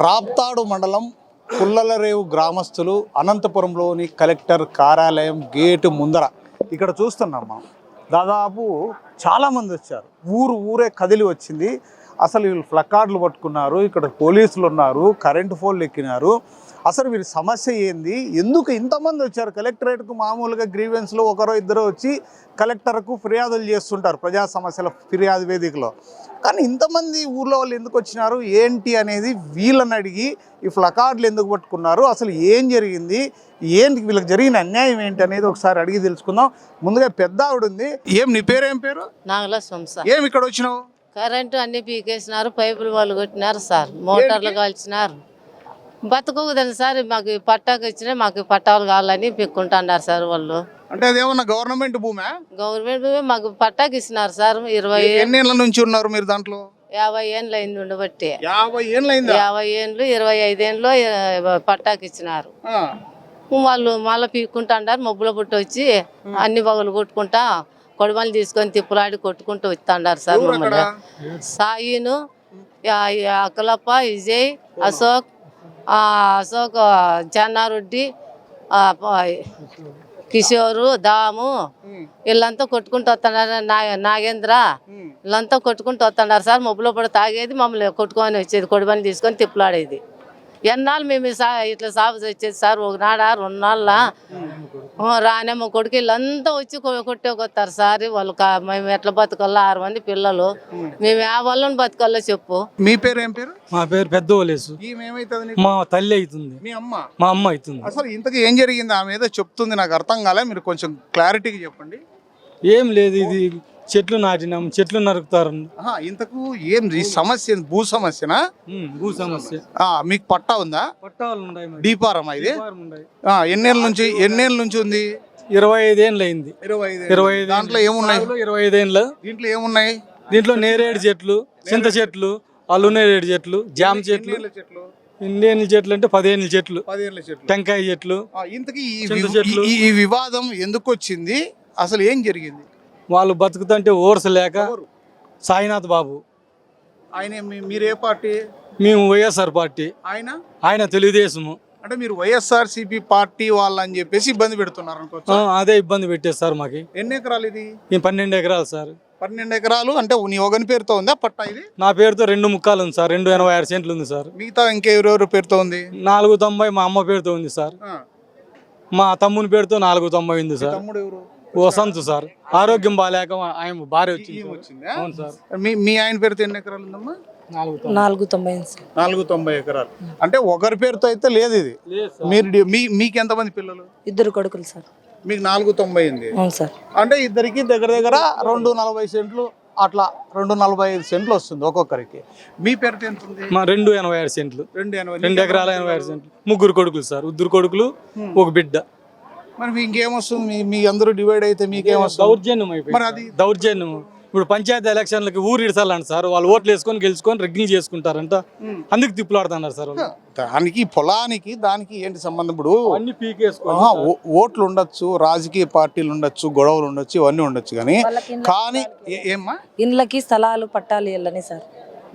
రాప్తాడు మండలం పుల్లలరేవు గ్రామస్తులు అనంతపురంలోని కలెక్టర్ కార్యాలయం గేటు ముందర ఇక్కడ చూస్తున్నాం మనం. దాదాపు చాలామంది వచ్చారు, ఊరే కదిలి వచ్చింది. అసలు వీళ్ళు ప్లకార్డులు పట్టుకున్నారు, ఇక్కడ పోలీసులు ఉన్నారు, కరెంటు పోల్లు ఎక్కినారు. అసలు వీరి సమస్య ఏంది, ఎందుకు ఇంతమంది వచ్చారు కలెక్టరేట్కు? మామూలుగా గ్రీవెన్స్లో ఒకరో ఇద్దరు వచ్చి కలెక్టర్కు ఫిర్యాదులు చేస్తుంటారు ప్రజా సమస్యల ఫిర్యాదు వేదికలో. కానీ ఇంతమంది ఊర్లో వాళ్ళు ఎందుకు వచ్చినారు ఏంటి అనేది వీళ్ళని అడిగి ఈ ప్లకార్డులు ఎందుకు పట్టుకున్నారు, అసలు ఏం జరిగింది, ఏంటి వీళ్ళకి జరిగిన అన్యాయం ఏంటి అనేది ఒకసారి అడిగి తెలుసుకుందాం. ముందుగా పెద్ద ఆవిడ ఉంది. నీ పేరు? ఏం పేరు? నాగల సంస. ఏమి ఇక్కడ వచ్చినావు? కరెంటు అన్ని పీకేసినారు, పైపులు వాళ్ళు కొట్టినారు సార్, మోటార్లు కాల్చినారు. బతుకుదని సార్, మాకు పట్టాకు ఇచ్చినా మాకు పట్టాలు కావాలని పెక్కుంటున్నారు సార్ వాళ్ళు. అంటే అదేమన్నా గవర్నమెంట్ భూమా? గవర్నమెంట్ భూమి మాకు పట్టాకి ఇచ్చినారు సార్. 20 ఏళ్ళ నుంచి ఉన్నారు మీరు దాంట్లో? 50 ఏళ్ళు అయింది ఉండబట్టి. 50 ఏళ్ళు అయింది. 50 ఏళ్ళు 25 ఏళ్ళు పట్టాకి ఇచ్చినారు. వాళ్ళు మళ్ళీ పీక్కుంటారు, మబ్బుల పుట్టి వచ్చి అన్ని బగులు కొట్టుకుంటా కొడవలు తీసుకొని తిప్పులాడి కొట్టుకుంటూ వస్తాండారు సార్ మమ్మల్ని. సాయిను, అక్కలప్ప, విజయ్, అశోక్, చెన్నారెడ్డి, కిషోరు, దాము వీళ్ళంతా కొట్టుకుంటూ వస్తున్నారు. నాగేంద్ర వీళ్ళంతా కొట్టుకుంటూ వస్తున్నారు సార్. మబ్బులో పడి తాగేది, మమ్మల్ని కొట్టుకొని వచ్చేది, కొడుబని తీసుకొని తిప్పులాడేది. ఎన్నాళ్ళు మేము ఇట్లా సాగు వచ్చేది సార్. ఒకనాడ 2 నాళ్ళ రానేమో కొడుకు వీళ్ళంతా వచ్చి కొట్టేకొస్తారు సార్. వాళ్ళు మేము ఎట్లా బతకాలో 6 మంది పిల్లలు, మేము ఏ వాళ్ళని బతకాలో చెప్పు. మీ పేరు? ఏం పేరు? మా పేరు పెద్దోలేసు. మా తల్లి అవుతుంది. మీ అమ్మ? మా అమ్మ అవుతుంది. అసలు ఇంతకు ఏం జరిగింది ఆమె ఏదో చెప్తుంది, నాకు అర్థం కాలే, మీరు కొంచెం క్లారిటీగా చెప్పండి. ఏం లేదు, ఇది చెట్లు నాటినాం, చెట్లు నరుకుతారు. ఇంతకు ఏం సమస్య? భూ సమస్యనా? భూ సమస్య. మీకు పట్టా ఉందా? పట్టాలు ఉన్నాయి. డీపారమా ఇది? ఎన్నేళ్ళ నుంచి ఉంది? 25 ఏళ్ళు అయింది. 25. దాంట్లో ఏమున్నాయి? 25 ఏళ్ళు. దీంట్లో ఏమున్నాయి? దీంట్లో నేరేడు చెట్లు, చింత చెట్లు, అల్లునేరేడు చెట్లు, జామ చెట్లు. ఎన్ని చెట్లు అంటే 15 చెట్లు, టెంకాయ చెట్లు. ఇంతకీ ఈ వివాదం ఎందుకు వచ్చింది, అసలు ఏం జరిగింది? వాళ్ళు బతుకుతుంటే ఓర్సలేక సాయినాథ్ బాబు. ఆయన మీరే పార్టీ? మేము వైఎస్ఆర్ పార్టీ. ఆయన తెలుగుదేశము. అంటే మీరు వైఎస్ఆర్సీపీ పార్టీ వాళ్ళని చెప్పేసి ఇబ్బంది పెడుతున్నారు అనుకోవచ్చు. అదే ఇబ్బంది పెట్టేది సార్ మాకు. ఎన్ని ఎకరాలు ఇది? 12 ఎకరాలు సార్. 12 ఎకరాలు అంటే నీ ఒకని పేరుతో ఉందా పట్టా ఇది? నా పేరుతో 2 ముక్కాలు ఉంది సార్. 286 సెంట్లు ఉంది సార్. మిగతా ఇంకెవరెవరు పేరుతో ఉంది? 490 మా అమ్మ పేరుతో ఉంది సార్. మా తమ్ముని పేరుతో 490 ఉంది సార్. తమ్ముడు ఎవరు? వసంత్ సార్. ఆరోగ్యం బాగాలేక ఆయన భార్య వచ్చింది. అవును సార్. మీ ఆయన పేరుతో ఎన్ని ఎకరాలు ఉందమ్మా? 490 ఎకరాలు. అంటే ఒకరి పేరుతో అయితే లేదు ఇది. మీరు మీకు ఎంతమంది పిల్లలు? 2 కొడుకులు సార్. మీకు 490 ఉంది. అవును సార్. అంటే ఇద్దరికి దగ్గర 240 సెంట్లు అట్లా 245 సెంట్లు వస్తుంది ఒక్కొక్కరికి. మీ పేరుతో ఎంత ఉంది? మా 286 సెంట్లు. 2 ఎకరాల 86 సెంట్లు. 3 కొడుకులు సార్. 2 కొడుకులు, ఒక బిడ్డ. మరి మీకేమొస్తుంది? మీ అందరూ డివైడ్ అయితే మీకేమొస్తుంది? దౌర్జన్యం అయిపోయింది. దౌర్జన్యం. ఇప్పుడు పంచాయతీ ఎలక్షన్లకి ఊరు ఇడసాలంట సార్. వాళ్ళు ఓట్లు వేసుకొని గెలుచుకొని రెగ్గింగ్ చేసుకుంటారంట. అందుకు తిప్పులాడుతున్నారు సార్. దానికి పొలానికి దానికి ఏంటి సంబంధం? ఇప్పుడు అన్ని పీకేసుకో ఓట్లు ఉండొచ్చు, రాజకీయ పార్టీలు ఉండొచ్చు, గొడవలు ఉండొచ్చు, ఇవన్నీ ఉండొచ్చు. కానీ ఏమ్మా ఇండ్లకి స్థలాలు పట్టాలి వెళ్ళని సార్.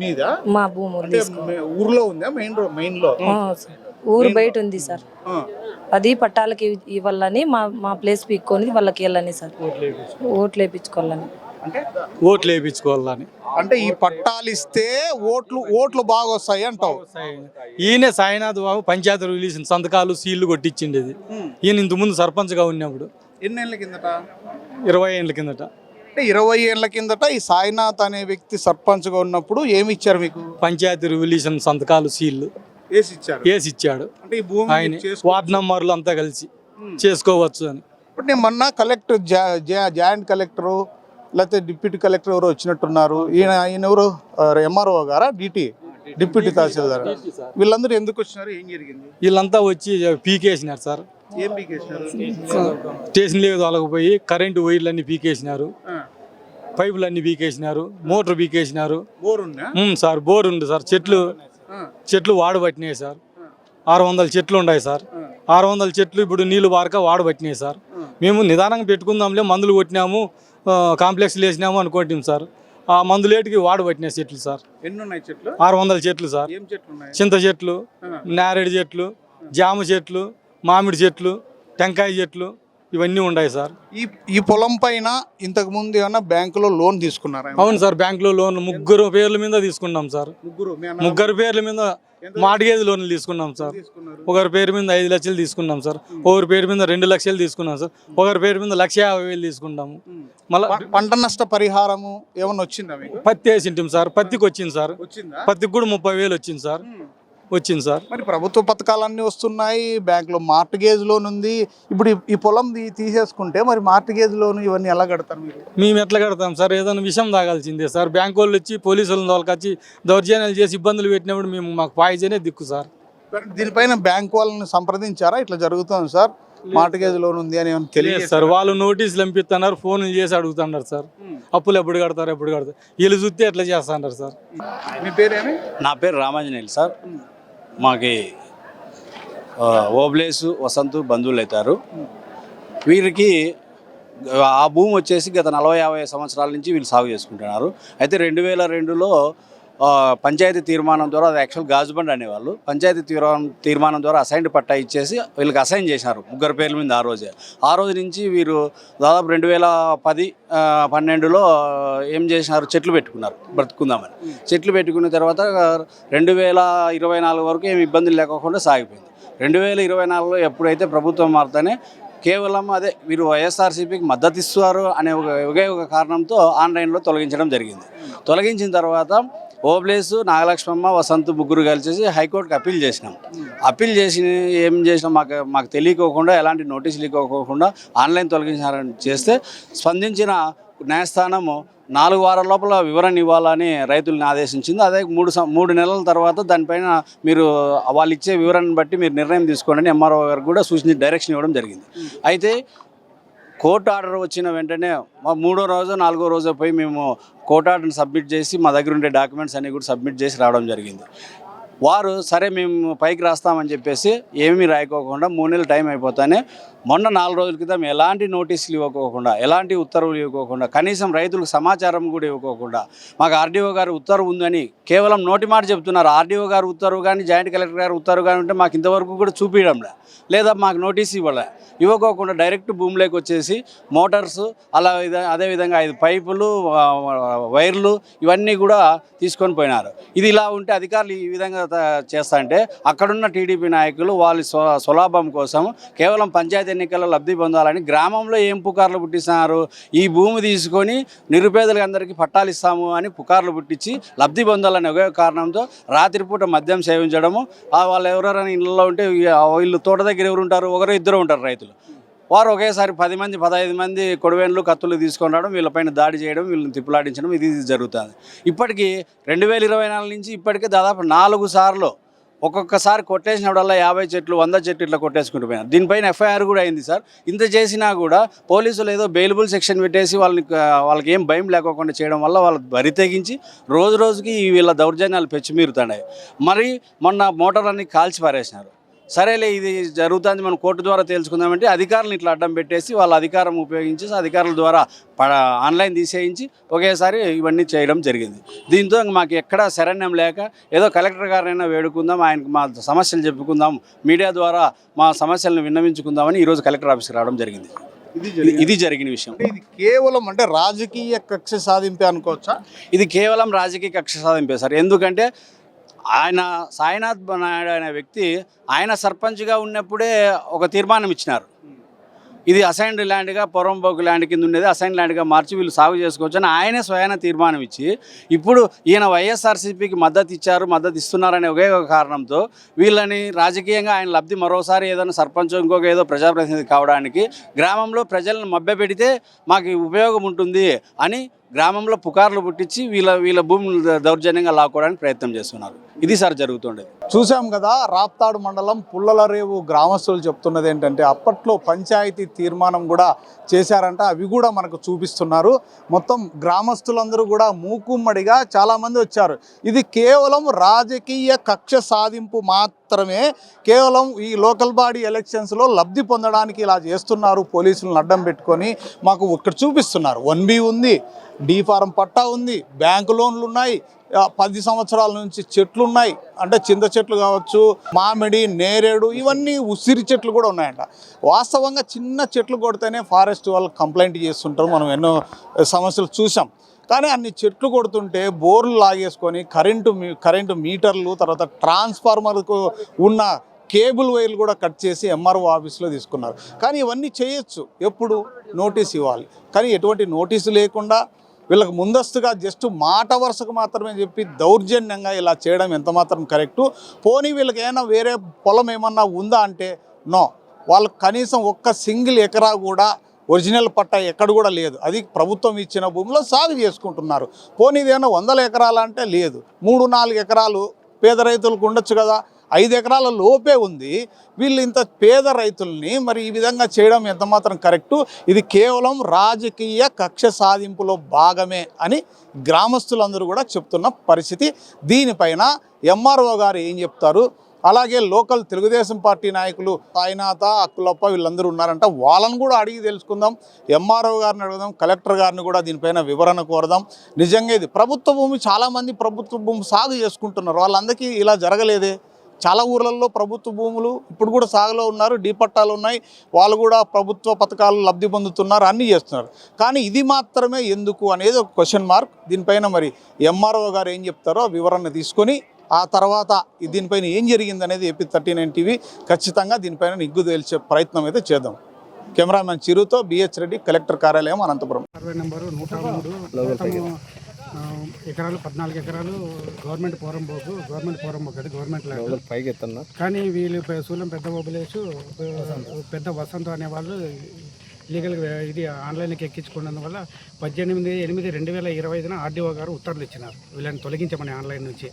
మీద మా భూములు ఊర్లో ఉందా? మెయిన్ లో ఊరు బయట ఉంది సార్. అది పట్టాలకి ఇవ్వాలని మా ప్లేస్ పీక్కొని వాళ్ళకి వెళ్ళని సార్. ఓట్లు వేయించుకోవాలని. ఓట్లు వేయించుకోవాలని అంటే ఈ పట్టాలు ఇస్తే ఓట్లు బాగా వస్తాయి అంటావు. ఈయన సాయినాథ్ బాబు పంచాయతీ రిలీజ్ సంతకాలు సీళ్లు కొట్టించిండేది. ఈయన ఇంత ముందు సర్పంచ్ గా ఉన్నప్పుడు. ఎన్నేళ్ల కిందట? 20 ఏళ్ల కిందట. అంటే 20 ఏళ్ల కిందట ఈ సాయినాథ్ అనే వ్యక్తి సర్పంచ్ గా ఉన్నప్పుడు ఏమి ఇచ్చారు మీకు? పంచాయతీ రిలీజన్ సంతకాలు సీళ్లు వేసి ఇచ్చాడు. ఆయన వార్డ్ నంబర్లు అంతా కలిసి చేసుకోవచ్చు అని. ఇప్పుడు నేను మొన్న కలెక్టర్ జాయింట్ కలెక్టరు లేకపోతే డిప్యూటీ కలెక్టర్ ఎవరు వచ్చినట్టున్నారు. ఈయన ఎవరు? ఎంఆర్ఓ గారా? డిప్యూటీ తహసీల్దార్. వీళ్ళందరూ ఎందుకు వచ్చినారు, ఏం జరిగింది? వీళ్ళంతా వచ్చి పీకేసినారు సార్. ఏం పీకేసినారు? స్టేషన్ లేదు వాళ్ళకపోయి కరెంటు వైర్లన్నీ పీకేసినారు, పైపులన్నీ పీకేసినారు, మోటార్ పీకేసినారు సార్. బోర్ ఉంది సార్. చెట్లు వాడబట్టినాయి సార్. 600 చెట్లు ఉన్నాయి సార్. 600 చెట్లు ఇప్పుడు నీళ్లు వారక వాడబట్టినాయి సార్. మేము నిదానంగా పెట్టుకుందాంలే, మందులు కొట్టినాము, కాంప్లెక్స్లు వేసినాము అనుకుంటాం సార్. ఆ మందులేటికి వాడు పట్టిన చెట్లు సార్. ఎన్ని ఉన్నాయి చెట్లు? 600 చెట్లు సార్. ఏం చెట్లు ఉన్నాయి? చింత చెట్లు, నేరేడు చెట్లు, జామ చెట్లు, మామిడి చెట్లు, టెంకాయ చెట్లు ఇవన్నీ ఉన్నాయి సార్. ఈ పొలం పైన ఇంతకు ముందు ఏమన్నా బ్యాంకులో లోన్ తీసుకున్నారా? అవును సార్, బ్యాంకులో లోన్ 3 పేర్ల మీద తీసుకున్నాం సార్. 3 పేర్ల మీద మార్గేజ్ లోన్లు తీసుకున్నాం సార్. ఒకరి పేరు మీద 5 లక్షలు తీసుకున్నాం సార్. ఒకరి పేరు మీద 2 లక్షలు తీసుకున్నాం సార్. ఒకరి పేరు మీద 1,50,000 తీసుకున్నాము. మళ్ళీ పంట నష్ట పరిహారము ఏమన్నా వచ్చిందా మీకు? పత్తి వేసింటాం సార్. పత్తికి వచ్చింది సార్. పత్తికి కూడా 30,000 వచ్చింది సార్. వచ్చింది సార్. మరి ప్రభుత్వ పథకాలన్నీ వస్తున్నాయి, బ్యాంకులో మార్టిగేజ్ లోన్ ఉంది. ఇప్పుడు ఈ పొలం తీసేసుకుంటే మరి మార్టిగేజ్ లోన్ ఇవన్నీ ఎలా కడతారు మీరు? మేము ఎట్లా కడతాం సార్? ఏదైనా విషయం తాగాల్సిందే సార్. బ్యాంకు వాళ్ళు వచ్చి పోలీసులను తోలుకొచ్చి దౌర్జన్యాలు చేసి ఇబ్బందులు పెట్టినప్పుడు మాకు పాయిజనే దిక్కు సార్. దీనిపైన బ్యాంకు వాళ్ళని సంప్రదించారా? ఇట్లా జరుగుతుంది సార్, మార్టిగేజ్ లోన్ ఉంది అని తెలియదు సార్. వాళ్ళు నోటీసులు పంపిస్తున్నారు, ఫోన్లు చేసి అడుగుతున్నారు సార్. అప్పులు ఎప్పుడు కడతారు వీళ్ళు చూస్తే ఎట్లా చేస్తున్నారు సార్. మీ పేరేమి? నా పేరు రామాంజనేయులు సార్. మాకి ఓబ్లేసు వసంతు బంధువులు అవుతారు. వీరికి ఆ భూమి వచ్చేసి గత 40-50 సంవత్సరాల నుంచి వీళ్ళు సాగు చేసుకుంటున్నారు. అయితే 2002లో పంచాయతీ తీర్మానం ద్వారా, అది యాక్చువల్ గాజుబండ్ అనేవాళ్ళు, పంచాయతీ తీర్మానం ద్వారా అసైన్డ్ పట్టా ఇచ్చేసి వీళ్ళకి అసైన్ చేశారు 3 పేర్ల మీద. ఆ రోజు నుంచి వీరు దాదాపు 2010-12లో ఏం చేసినారు, చెట్లు పెట్టుకున్నారు బ్రతుకుందామని. చెట్లు పెట్టుకున్న తర్వాత 2024 వరకు ఏమి ఇబ్బందులు లేకుండా సాగిపోయింది. 2024లో ఎప్పుడైతే ప్రభుత్వం మారుతానే కేవలం అదే వీరు వైఎస్ఆర్సీపీకి మద్దతు ఇస్తారు అనే ఒకే ఒక కారణంతో ఆన్లైన్లో తొలగించడం జరిగింది. తొలగించిన తర్వాత ఓబ్లేసు, నాగలక్ష్మమ్మ, వసంత్ ముగ్గురు కలిసి హైకోర్టుకి అప్పీల్ చేసినాం. అప్పీల్ ఏం చేసినాం, మాకు తెలియకోకుండా, ఎలాంటి నోటీసులు ఇవ్వకోకుండా ఆన్లైన్ తొలగించారని చేస్తే స్పందించిన న్యాయస్థానము 4 వారాల లోపల వివరణ ఇవ్వాలని రైతులను ఆదేశించింది. అదే 3 నెలల తర్వాత దానిపైన మీరు వాళ్ళు ఇచ్చే వివరణను బట్టి మీరు నిర్ణయం తీసుకోండి ఎంఆర్ఓ గారికి కూడా సూచించి డైరెక్షన్ ఇవ్వడం జరిగింది. అయితే కోర్టు ఆర్డర్ వచ్చిన వెంటనే 3వ రోజు 4వ రోజు పోయి మేము కోర్టు ఆర్డర్ని సబ్మిట్ చేసి మా దగ్గర ఉండే డాక్యుమెంట్స్ అన్నీ కూడా సబ్మిట్ చేసి రావడం జరిగింది. వారు సరే మేము పైకి రాస్తామని చెప్పేసి ఏమీ రాయకోకుండా 3 నెలలు టైం అయిపోతానే మొన్న 4 రోజుల క్రితం ఎలాంటి నోటీసులు ఇవ్వకోకుండా, ఎలాంటి ఉత్తర్వులు ఇవ్వకోకుండా, కనీసం రైతులకు సమాచారం కూడా ఇవ్వకోకుండా, మాకు ఆర్డీఓ గారు ఉత్తర్వు ఉందని కేవలం నోటి మాట చెప్తున్నారు. ఆర్డీఓ గారు ఉత్తర్వు కానీ, జాయింట్ కలెక్టర్ గారు ఉత్తర్వు కానీ ఉంటే మాకు ఇంతవరకు కూడా చూపించడంలే, లేదా మాకు నోటీసు ఇవ్వకోకుండా డైరెక్ట్ భూమిలోకి వచ్చేసి మోటార్స్, అదేవిధంగా 5 పైపులు, వైర్లు ఇవన్నీ కూడా తీసుకొని పోయినారు. ఇది ఇలా ఉంటే అధికారులు ఈ విధంగా చేస్తా అంటే అక్కడున్న టీడీపీ నాయకులు వాళ్ళ స్వలాభం కోసం కేవలం పంచాయతీ ఎన్నికల్లో లబ్ధి పొందాలని గ్రామంలో ఏం పుకార్లు పుట్టిస్తున్నారు, ఈ భూమి తీసుకొని నిరుపేదలకు అందరికీ పట్టాలు ఇస్తాము అని పుకార్లు పుట్టించి లబ్ధి పొందాలని ఒకే కారణంతో రాత్రిపూట మద్యం సేవించడము. వాళ్ళు ఎవరైనా ఇళ్ళలో ఉంటే వీళ్ళు తోట దగ్గర ఎవరు ఉంటారు, 1-2 ఉంటారు రైతులు. వారు ఒకేసారి 10 మంది 15 మంది కొడవేన్లు కత్తులు తీసుకొని రావడం, వీళ్ళపైన దాడి చేయడం, వీళ్ళని తిప్పులాడించడం ఇది జరుగుతుంది. ఇప్పటికీ 2024 నుంచి ఇప్పటికే దాదాపు 4 సార్లు ఒక్కొక్కసారి కొట్టేసినప్పుడల్లా 50 చెట్లు 100 చెట్లు ఇట్లా కొట్టేసుకుంటూ పోయినారు. దీనిపైన ఎఫ్ఐఆర్ కూడా అయింది సార్. ఇంత చేసినా కూడా పోలీసులు ఏదో బెయిలబుల్ సెక్షన్ పెట్టేసి వాళ్ళకి ఏం భయం లేకోకుండా చేయడం వల్ల వాళ్ళు బరి తెగించి రోజు రోజుకి వీళ్ళ దౌర్జన్యాలు పెచ్చిమీరుతున్నాయి. మరి మొన్న మోటార్లన్నీ కాల్చి పారేసినారు. సరేలే ఇది జరుగుతుంది, మనం కోర్టు ద్వారా తెలుసుకుందామంటే అధికారులను ఇట్లా అడ్డం పెట్టేసి వాళ్ళ అధికారం ఉపయోగించి అధికారుల ద్వారా ఆన్లైన్ తీసేయించి ఒకేసారి ఇవన్నీ చేయడం జరిగింది. దీంతో మాకు ఎక్కడా శరణ్యం లేక ఏదో కలెక్టర్ గారినైనా వేడుకుందాం, ఆయనకు మా సమస్యలు చెప్పుకుందాం, మీడియా ద్వారా మా సమస్యలను విన్నవించుకుందామని ఈరోజు కలెక్టర్ ఆఫీస్కి రావడం జరిగింది. ఇది జరిగిన విషయం. ఇది కేవలం అంటే రాజకీయ కక్ష సాధింపే అనుకోవచ్చా? ఇది కేవలం రాజకీయ కక్ష సాధింపే సార్. ఎందుకంటే ఆయన సాయినాథ్ నాయుడు అనే వ్యక్తి ఆయన సర్పంచ్గా ఉన్నప్పుడే ఒక తీర్మానం ఇచ్చినారు, ఇది అసైన్డ్ ల్యాండ్గా పొరంబోకు ల్యాండ్ కింద ఉండేది అసైన్డ్ ల్యాండ్గా మార్చి వీళ్ళు సాగు చేసుకోవచ్చు అని ఆయనే స్వయాన తీర్మానం ఇచ్చి ఇప్పుడు ఈయన వైఎస్ఆర్సీపీకి మద్దతు ఇస్తున్నారనే ఒకే ఒక కారణంతో వీళ్ళని రాజకీయంగా ఆయన లబ్ధి మరోసారి ఏదైనా సర్పంచ్ ఇంకొక ఏదో ప్రజాప్రతినిధి కావడానికి గ్రామంలో ప్రజలను మభ్యపెడితే మాకు ఉపయోగం ఉంటుంది అని గ్రామంలో పుకార్లు పుట్టించి వీళ్ళ భూములు దౌర్జన్యంగా లాక్కోవడానికి ప్రయత్నం చేస్తున్నారు. ఇది సార్ జరుగుతుండేది. చూసాం కదా, రాప్తాడు మండలం పుల్లలరేవు గ్రామస్తులు చెప్తున్నది ఏంటంటే అప్పట్లో పంచాయతీ తీర్మానం కూడా చేశారంట. అవి కూడా మనకు చూపిస్తున్నారు. మొత్తం గ్రామస్తులందరూ కూడా మూకుమ్మడిగా చాలామంది వచ్చారు. ఇది కేవలం రాజకీయ కక్ష సాధింపు మాత్రమే. కేవలం ఈ లోకల్ బాడీ ఎలక్షన్స్లో లబ్ధి పొందడానికి ఇలా చేస్తున్నారు. పోలీసులను అడ్డం పెట్టుకొని మాకు ఇక్కడ చూపిస్తున్నారు. 1B ఉంది, డి ఫారం పట్టా ఉంది, బ్యాంకు లోన్లు ఉన్నాయి, 10 సంవత్సరాల నుంచి చెట్లు ఉన్నాయి. అంటే చింత చెట్లు కావచ్చు, మామిడి, నేరేడు, ఇవన్నీ ఉసిరి చెట్లు కూడా ఉన్నాయంట. వాస్తవంగా చిన్న చెట్లు కొడితేనే ఫారెస్ట్ వాళ్ళు కంప్లైంట్ చేస్తుంటారు. మనం ఎన్నో సమస్యలు చూసాం. కానీ అన్ని చెట్లు కొడుతుంటే బోర్లు లాగేసుకొని కరెంటు మీటర్లు, తర్వాత ట్రాన్స్ఫార్మర్కు ఉన్న కేబుల్ వైర్లు కూడా కట్ చేసి ఎంఆర్ఓ ఆఫీస్లో తీసుకున్నారు. కానీ ఇవన్నీ చేయొచ్చు, ఎప్పుడు నోటీస్ ఇవ్వాలి. కానీ ఎటువంటి నోటీసు లేకుండా వీళ్ళకి ముందస్తుగా జస్ట్ మాట వరుసకు మాత్రమే చెప్పి దౌర్జన్యంగా ఇలా చేయడం ఎంత మాత్రం కరెక్టు? పోనీ వీళ్ళకి ఏమైనా వేరే పొలం ఏమన్నా ఉందా అంటే నో. వాళ్ళకి కనీసం ఒక్క సింగిల్ ఎకరా కూడా ఒరిజినల్ పట్టా ఎక్కడ కూడా లేదు. అది ప్రభుత్వం ఇచ్చిన భూమిలో సాగు చేసుకుంటున్నారు. పోనీ ఇదేమన్నా 100 ఎకరాలు అంటే లేదు. 3-4 ఎకరాలు పేద రైతులకు ఉండొచ్చు కదా. 5 ఎకరాల లోపే ఉంది. వీళ్ళు ఇంత పేద రైతుల్ని మరి ఈ విధంగా చేయడం ఎంత మాత్రం కరెక్టు? ఇది కేవలం రాజకీయ కక్ష సాధింపులో భాగమే అని గ్రామస్తులందరూ కూడా చెప్తున్న పరిస్థితి. దీనిపైన ఎంఆర్ఓ గారు ఏం చెప్తారు? అలాగే లోకల్ తెలుగుదేశం పార్టీ నాయకులు సాయినాథ, అక్కులప్ప వీళ్ళందరూ ఉన్నారంట. వాళ్ళని కూడా అడిగి తెలుసుకుందాం. ఎంఆర్ఓ గారిని అడుగుదాం, కలెక్టర్ గారిని కూడా దీనిపైన వివరణ కోరదాం. నిజంగా ఇది ప్రభుత్వ భూమి, చాలామంది ప్రభుత్వ భూమి సాగు చేసుకుంటున్నారు. వాళ్ళందరికీ ఇలా జరగలేదే. చాలా ఊర్లలో ప్రభుత్వ భూములు ఇప్పుడు కూడా సాగులో ఉన్నారు, డీ పట్టాలు ఉన్నాయి, వాళ్ళు కూడా ప్రభుత్వ పథకాలు లబ్ధి పొందుతున్నారు, అన్నీ చేస్తున్నారు. కానీ ఇది మాత్రమే ఎందుకు అనేది ఒక క్వశ్చన్ మార్క్. దీనిపైన మరి ఎంఆర్ఓ గారు ఏం చెప్తారో వివరణ తీసుకొని ఆ తర్వాత దీనిపైన ఏం జరిగింది అనేది AP39 టీవీ ఖచ్చితంగా దీనిపైన నిగ్గు తేల్చే ప్రయత్నం అయితే చేద్దాం. కెమెరామెన్ చిరుతో BH రెడ్డి, కలెక్టర్ కార్యాలయం, అనంతపురం. సర్వే నెంబరు 103 ఎకరాలు 14 ఎకరాలు గవర్నమెంట్ పోరంబోకు అది గవర్నమెంట్ ల్యాండ్ పైకి ఎత్తున్నారు. కానీ వీళ్ళు సూలం పెద్ద ఓబులేసు పెద్ద వసంత అనేవాళ్ళు లీగల్గా ఇది ఆన్లైన్కి ఎక్కించుకున్నందువల్ల 18/8/2025 ఆర్డీఓ గారు ఉత్తర్వులు ఇచ్చినారు వీళ్ళని తొలగించమని ఆన్లైన్ నుంచి.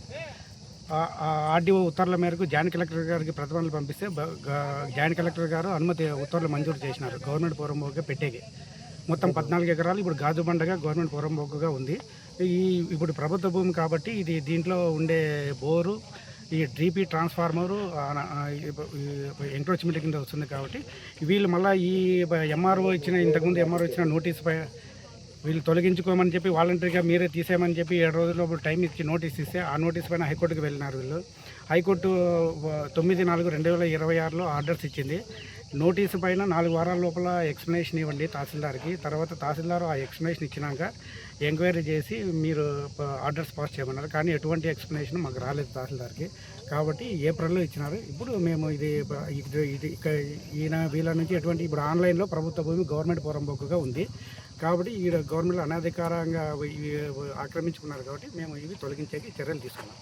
ఆర్డీఓ ఉత్తర్వుల మేరకు జాయింట్ కలెక్టర్ గారికి ప్రతిపాదనలు పంపిస్తే జాయింట్ కలెక్టర్ గారు అనుమతి ఉత్తర్వులు మంజూరు చేసినారు గవర్నమెంట్ పోరంబోకుగా పెట్టేకి. మొత్తం 14 ఎకరాలు ఇప్పుడు గాజు బండగా గవర్నమెంట్ పోరంబోకుగా ఉంది. ఇప్పుడు ప్రభుత్వ భూమి కాబట్టి ఇది దీంట్లో ఉండే బోరు, ఈ డ్రీపీ ట్రాన్స్ఫార్మరు ఎంక్రోచ్మెంట్ కింద వస్తుంది. కాబట్టి వీళ్ళు మళ్ళీ ఈ ఇంతకుముందు ఎంఆర్ఓ ఇచ్చిన నోటీస్ పై వీళ్ళు తొలగించుకోమని చెప్పి వాలంటరీగా మీరే తీసేయమని చెప్పి 7 రోజుల టైం ఇచ్చి నోటీస్ ఇస్తే ఆ నోటీస్ పైన హైకోర్టుకు వెళ్ళినారు వీళ్ళు. హైకోర్టు 9/4/2026లో ఆర్డర్స్ ఇచ్చింది. నోటీసు పైన 4 వారాల లోపల ఎక్స్ప్లెనేషన్ ఇవ్వండి తహసీల్దార్కి. తర్వాత తహసీల్దార్ ఆ ఎక్స్ప్లెనేషన్ ఇచ్చినాక ఎంక్వైరీ చేసి మీరు ఆర్డర్స్ పాస్ చేయమన్నారు. కానీ ఎటువంటి ఎక్స్ప్లెనేషన్ మాకు రాలేదు తహసీల్దార్కి. కాబట్టి ఏప్రిల్లో ఇచ్చినారు. ఇప్పుడు మేము వీళ్ళ నుంచి ఇప్పుడు ఆన్లైన్లో ప్రభుత్వ భూమి గవర్నమెంట్ పోరంబోకుగా ఉంది. కాబట్టి ఈ గవర్నమెంట్ అనధికారంగా ఆక్రమించుకున్నారు. కాబట్టి మేము ఇవి తొలగించేకి చర్యలు తీసుకున్నాం.